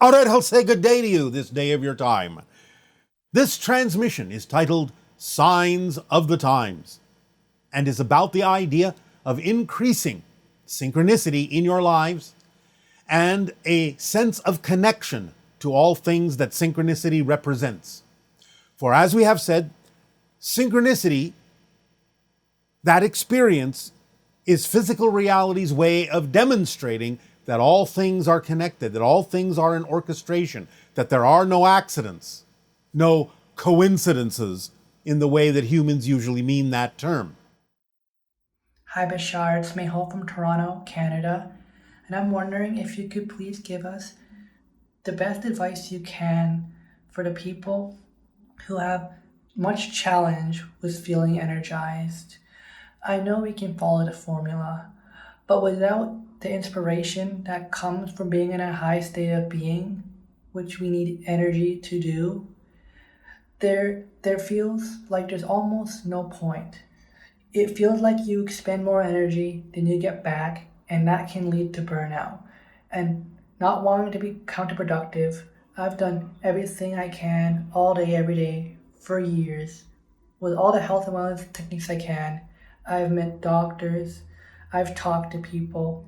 All right, I'll say good day to you this day of your time. This transmission is titled Signs of the Times and is about the idea of increasing synchronicity in your lives and a sense of connection to all things that synchronicity represents. For as we have said, synchronicity, that experience, is physical reality's way of demonstrating that all things are connected, that all things are in orchestration, that there are no accidents, no coincidences in the way that humans usually mean that term. Hi Bashar, it's Mehul from Toronto, Canada, and I'm wondering if you could please give us the best advice you can for the people who have much challenge with feeling energized. I know we can follow the formula, but without the inspiration that comes from being in a high state of being, which we need energy to do, there feels like there's almost no point. It feels like you expend more energy than you get back, and that can lead to burnout. And not wanting to be counterproductive, I've done everything I can all day, every day for years with all the health and wellness techniques I can. I've met doctors, I've talked to people.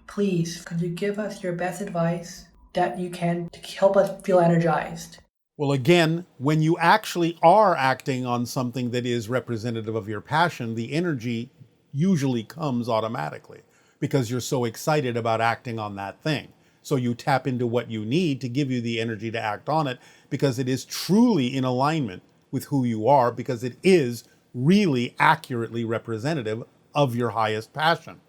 Please, could you give us your best advice that you can to help us feel energized? Well, again, when you actually are acting on something that is representative of your passion, the energy usually comes automatically because you're so excited about acting on that thing. So you tap into what you need to give you the energy to act on it because it is truly in alignment with who you are, because it is really accurately representative of your highest passion.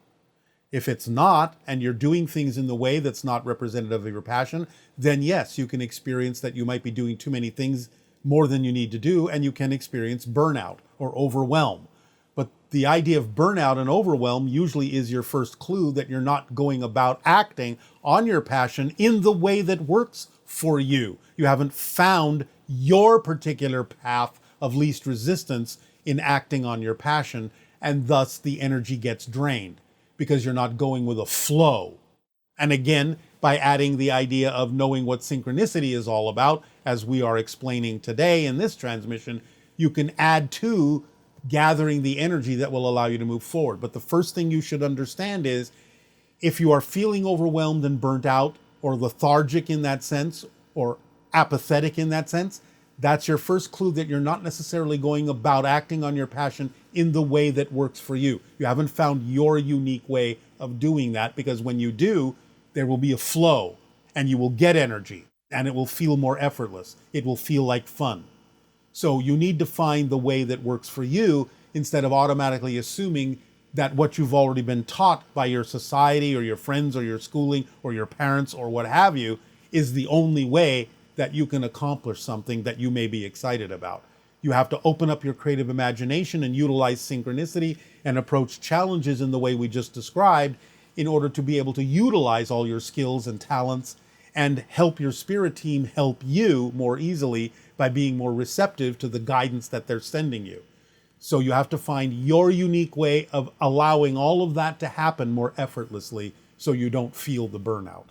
If it's not, and you're doing things in the way that's not representative of your passion, then yes, you can experience that you might be doing too many things more than you need to do, and you can experience burnout or overwhelm. But the idea of burnout and overwhelm usually is your first clue that you're not going about acting on your passion in the way that works for you. You haven't found your particular path of least resistance in acting on your passion, and thus the energy gets drained because you're not going with a flow. And again, by adding the idea of knowing what synchronicity is all about, as we are explaining today in this transmission, you can add to gathering the energy that will allow you to move forward. But the first thing you should understand is if you are feeling overwhelmed and burnt out, or lethargic in that sense, or apathetic in that sense, that's your first clue that you're not necessarily going about acting on your passion in the way that works for you. You haven't found your unique way of doing that, because when you do, there will be a flow and you will get energy and it will feel more effortless. It will feel like fun. So you need to find the way that works for you instead of automatically assuming that what you've already been taught by your society or your friends or your schooling or your parents or what have you is the only way that you can accomplish something that you may be excited about. You have to open up your creative imagination and utilize synchronicity and approach challenges in the way we just described in order to be able to utilize all your skills and talents and help your spirit team help you more easily by being more receptive to the guidance that they're sending you. So you have to find your unique way of allowing all of that to happen more effortlessly so you don't feel the burnout.